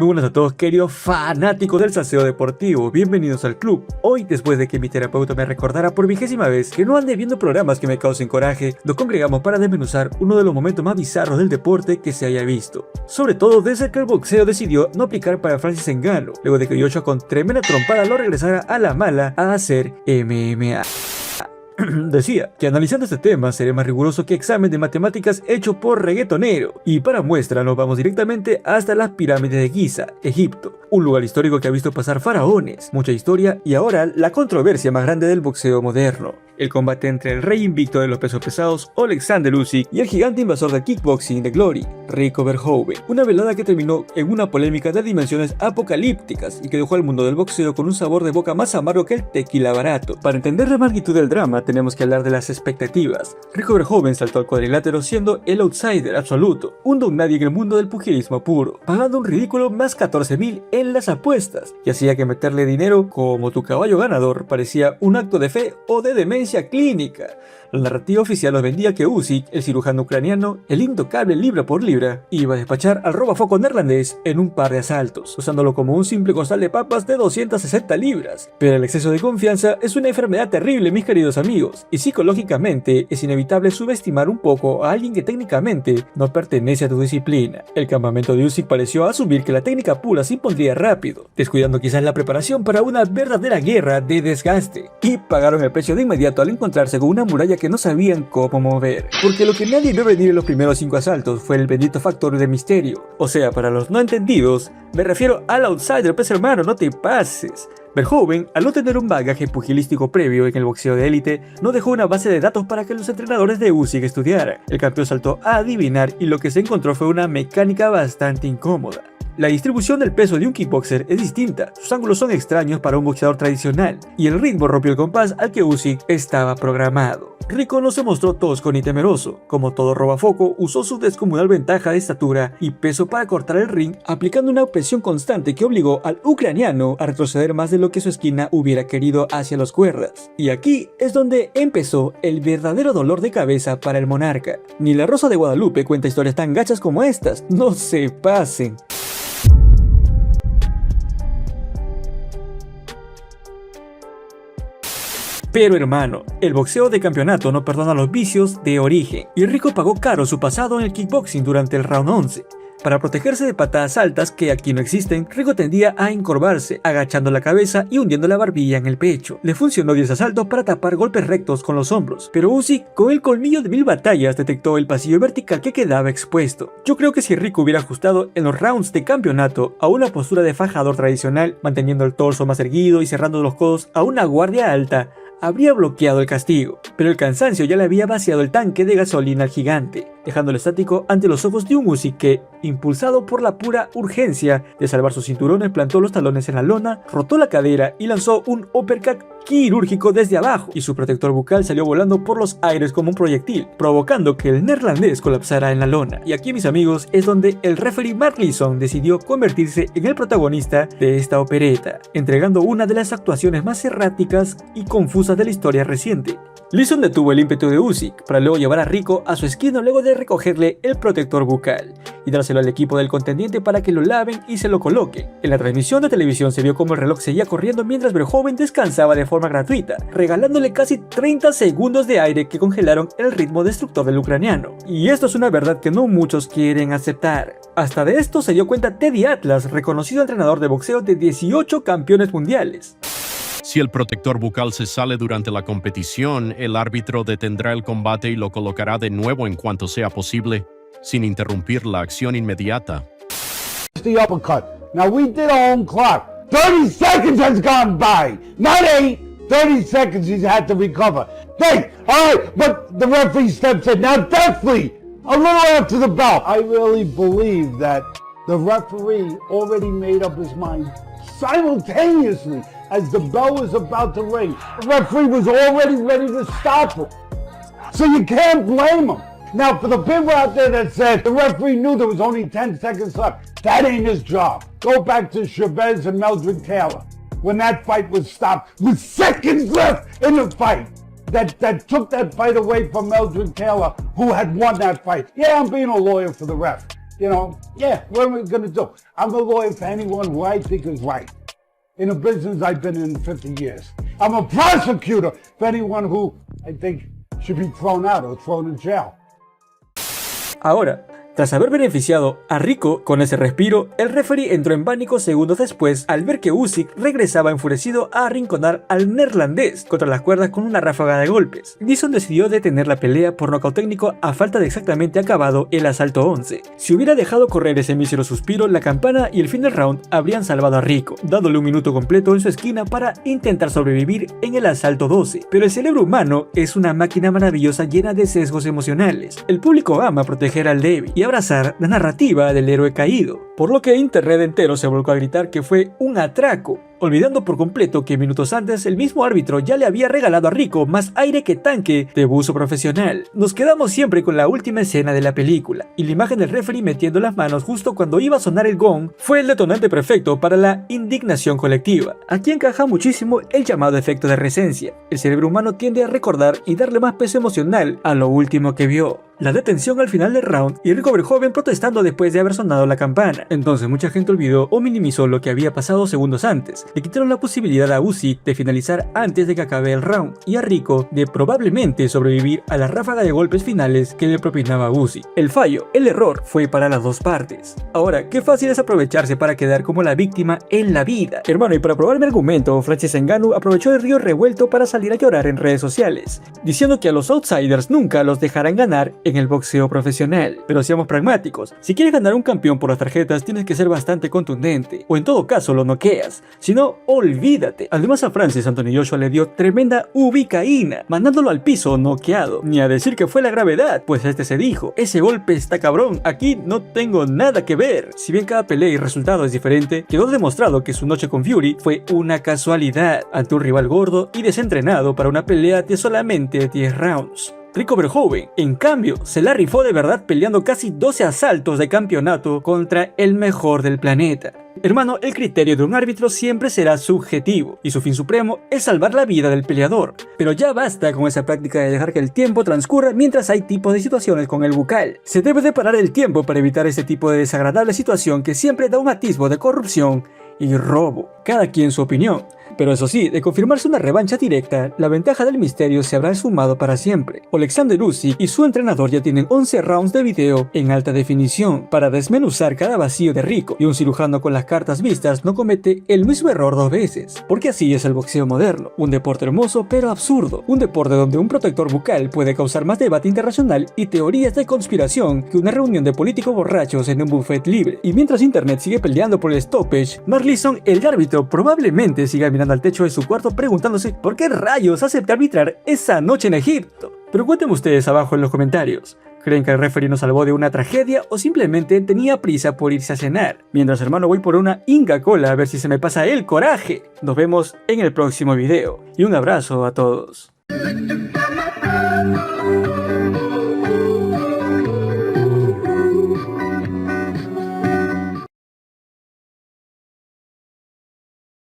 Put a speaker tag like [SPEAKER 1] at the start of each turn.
[SPEAKER 1] Muy buenas a todos, queridos fanáticos del salseo deportivo, bienvenidos al club. Hoy, después de que mi terapeuta me recordara por 20ª vez que no ande viendo programas que me causen coraje, nos congregamos para desmenuzar uno de los momentos más bizarros del deporte que se haya visto. Sobre todo desde que el boxeo decidió no aplicar para Francis Ngannou, luego de que Joshua con tremenda trompada lo regresara a la mala a hacer MMA. Decía que analizando este tema seré más riguroso que examen de matemáticas hecho por reggaetonero. Y para muestra nos vamos directamente hasta las pirámides de Giza, Egipto, un lugar histórico que ha visto pasar faraones, mucha historia y ahora la controversia más grande del boxeo moderno. El combate entre el rey invicto de los pesos pesados, Alexander Usyk, y el gigante invasor del kickboxing de Glory, Rico Verhoeven. Una velada que terminó en una polémica de dimensiones apocalípticas y que dejó al mundo del boxeo con un sabor de boca más amargo que el tequila barato. Para entender la magnitud del drama tenemos que hablar de las expectativas. Rico Verhoeven saltó al cuadrilátero siendo el outsider absoluto, un don nadie en el mundo del pugilismo puro, pagando un ridículo más 14.000 en las apuestas, y hacía que meterle dinero como tu caballo ganador parecía un acto de fe o de demencia clínica. La narrativa oficial nos vendía que Usyk, el cirujano ucraniano, el intocable libra por libra, iba a despachar al robafoco neerlandés en un par de asaltos, usándolo como un simple costal de papas de 260 libras. Pero el exceso de confianza es una enfermedad terrible, mis queridos amigos, y psicológicamente es inevitable subestimar un poco a alguien que técnicamente no pertenece a tu disciplina. El campamento de Usyk pareció asumir que la técnica pura se impondría rápido, descuidando quizás la preparación para una verdadera guerra de desgaste, y pagaron el precio de inmediato al encontrarse con una muralla que no sabían cómo mover, porque lo que nadie vio venir en los primeros 5 asaltos fue el bendito factor de misterio. O sea, para los no entendidos, me refiero al outsider, pues hermano, no te pases. Verhoeven, al no tener un bagaje pugilístico previo en el boxeo de élite, no dejó una base de datos para que los entrenadores de Usyk estudiaran. El campeón saltó a adivinar y lo que se encontró fue una mecánica bastante incómoda. La distribución del peso de un kickboxer es distinta, sus ángulos son extraños para un boxeador tradicional, y el ritmo rompió el compás al que Usyk estaba programado. Rico no se mostró tosco ni temeroso, como todo robafoco, usó su descomunal ventaja de estatura y peso para cortar el ring, aplicando una presión constante que obligó al ucraniano a retroceder más de lo que su esquina hubiera querido hacia las cuerdas. Y aquí es donde empezó el verdadero dolor de cabeza para el monarca. Ni la Rosa de Guadalupe cuenta historias tan gachas como estas, no se pasen. Pero hermano, el boxeo de campeonato no perdona los vicios de origen, y Rico pagó caro su pasado en el kickboxing durante el round 11. Para protegerse de patadas altas que aquí no existen, Rico tendía a encorvarse, agachando la cabeza y hundiendo la barbilla en el pecho. Le funcionó 10 asaltos para tapar golpes rectos con los hombros, pero Usyk, con el colmillo de 1000 batallas, detectó el pasillo vertical que quedaba expuesto. Yo creo que si Rico hubiera ajustado en los rounds de campeonato a una postura de fajador tradicional, manteniendo el torso más erguido y cerrando los codos a una guardia alta, habría bloqueado el castigo, pero el cansancio ya le había vaciado el tanque de gasolina al gigante, dejándolo estático ante los ojos de un Usyk que, impulsado por la pura urgencia de salvar sus cinturones, plantó los talones en la lona, rotó la cadera y lanzó un uppercut quirúrgico desde abajo, y su protector bucal salió volando por los aires como un proyectil, provocando que el neerlandés colapsara en la lona. Y aquí, mis amigos, es donde el referee Mark Leeson decidió convertirse en el protagonista de esta opereta, entregando una de las actuaciones más erráticas y confusas de la historia reciente. Leeson detuvo el ímpetu de Usyk para luego llevar a Rico a su esquina luego de recogerle el protector bucal y dárselo al equipo del contendiente para que lo laven y se lo coloquen. En la transmisión de televisión se vio como el reloj seguía corriendo mientras Verhoeven descansaba de forma gratuita, regalándole casi 30 segundos de aire que congelaron el ritmo destructor del ucraniano. Y esto es una verdad que no muchos quieren aceptar. Hasta de esto se dio cuenta Teddy Atlas, reconocido entrenador de boxeo de 18 campeones mundiales.
[SPEAKER 2] Si el protector bucal se sale durante la competición, el árbitro detendrá el combate y lo colocará de nuevo en cuanto sea posible, sin interrumpir la acción inmediata.
[SPEAKER 3] The uppercut. Now we did our own clock. 30 seconds has gone by. Not 8. 30 seconds he's had to recover. Hey, all right, but the referee steps in. Now definitely a little after the bell. I really believe that the referee already made up his mind simultaneously as the bell was about to ring. The referee was already ready to stop him. So you can't blame him. Now, for the people out there that said the referee knew there was only 10 seconds left, that ain't his job. Go back to Chavez and Meldrick Taylor when that fight was stopped with seconds left in the fight. That took that fight away from Meldrick Taylor, who had won that fight. Yeah, I'm being a lawyer for the ref. Yeah, what am I going to do? I'm a lawyer for anyone who I think is right. In a business I've been in 50 years. I'm a prosecutor for anyone who I think should be thrown out or thrown in jail.
[SPEAKER 1] Ahora, tras haber beneficiado a Rico con ese respiro, el referee entró en pánico segundos después al ver que Usyk regresaba enfurecido a arrinconar al neerlandés contra las cuerdas con una ráfaga de golpes. Dizon decidió detener la pelea por nocaut técnico a falta de exactamente acabado el asalto 11. Si hubiera dejado correr ese mísero suspiro, la campana y el fin del round habrían salvado a Rico, dándole un minuto completo en su esquina para intentar sobrevivir en el asalto 12. Pero el cerebro humano es una máquina maravillosa llena de sesgos emocionales. El público ama proteger al débil y abrazar la narrativa del héroe caído, por lo que internet entero se volcó a gritar que fue un atraco, olvidando por completo que minutos antes el mismo árbitro ya le había regalado a Rico más aire que tanque de buzo profesional. Nos quedamos siempre con la última escena de la película, y la imagen del referee metiendo las manos justo cuando iba a sonar el gong fue el detonante perfecto para la indignación colectiva. Aquí encaja muchísimo el llamado efecto de recencia. El cerebro humano tiende a recordar y darle más peso emocional a lo último que vio. La detención al final del round y Rico Verhoeven protestando después de haber sonado la campana. Entonces mucha gente olvidó o minimizó lo que había pasado segundos antes. Le quitaron la posibilidad a Usyk de finalizar antes de que acabe el round y a Rico de probablemente sobrevivir a la ráfaga de golpes finales que le propinaba Usyk. El fallo, el error fue para las dos partes. Ahora, qué fácil es aprovecharse para quedar como la víctima en la vida. Hermano, y para probar mi argumento, Francis Ngannou aprovechó el río revuelto para salir a llorar en redes sociales, diciendo que a los outsiders nunca los dejarán ganar en el boxeo profesional. Pero seamos pragmáticos, si quieres ganar un campeón por las tarjetas tienes que ser bastante contundente, o en todo caso lo noqueas, si no, olvídate. Además a Francis, Anthony Joshua le dio tremenda ubicaína, mandándolo al piso noqueado, ni a decir que fue la gravedad, pues este se dijo, ese golpe está cabrón, aquí no tengo nada que ver. Si bien cada pelea y resultado es diferente, quedó demostrado que su noche con Fury fue una casualidad ante un rival gordo y desentrenado para una pelea de solamente 10 rounds. Rico Verhoeven, en cambio, se la rifó de verdad peleando casi 12 asaltos de campeonato contra el mejor del planeta. Hermano, el criterio de un árbitro siempre será subjetivo, y su fin supremo es salvar la vida del peleador. Pero ya basta con esa práctica de dejar que el tiempo transcurra mientras hay tipos de situaciones con el bucal. Se debe de parar el tiempo para evitar ese tipo de desagradable situación que siempre da un atisbo de corrupción y robo. Cada quien su opinión. Pero eso sí, de confirmarse una revancha directa, la ventaja del misterio se habrá esfumado para siempre. Alexander Usyk y su entrenador ya tienen 11 rounds de video en alta definición para desmenuzar cada vacío de Rico, y un cirujano con las cartas vistas no comete el mismo error 2 veces, porque así es el boxeo moderno, un deporte hermoso pero absurdo, un deporte donde un protector bucal puede causar más debate internacional y teorías de conspiración que una reunión de políticos borrachos en un buffet libre. Y mientras internet sigue peleando por el stoppage, Mark Leeson, el árbitro, probablemente siga mirando al techo de su cuarto preguntándose por qué rayos acepta arbitrar esa noche en Egipto. Pero cuéntenme ustedes abajo en los comentarios, ¿creen que el referee nos salvó de una tragedia o simplemente tenía prisa por irse a cenar? Mientras, hermano, voy por una Inca Kola a ver si se me pasa el coraje. Nos vemos en el próximo video y un abrazo a todos.